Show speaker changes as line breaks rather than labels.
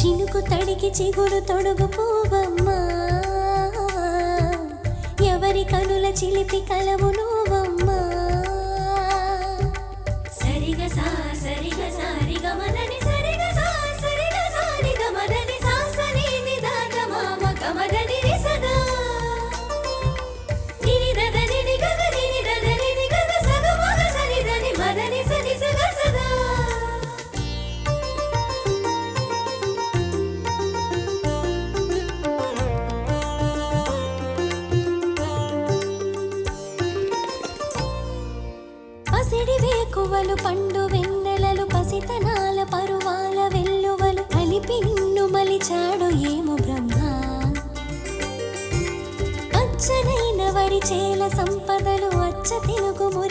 చినుకు తడికి చిగురు తొడుగు పూవమ్మా, ఎవరి కనుల చిలిపి కలవు నువ్వమ్మా. సరిగ సా సరిగ సారిగ మదని సరిగ సా సరిగ సారిగ మదని సాసని నిదాగ మామ కమదని రిసదా నిని దద నిని గగ నిని దద నిని గగ సగ మగ సని దని మదని సని సగ సదా. పసిడి వేకువలు పండు వెన్నెలలు పసితనాల పరువాల వెల్లువలు కలిపి నిన్ను మలిచాడు ఏమో బ్రహ్మ. అచ్చనైన వరి చేల సంపదలు అచ్చ తెలుగు మురి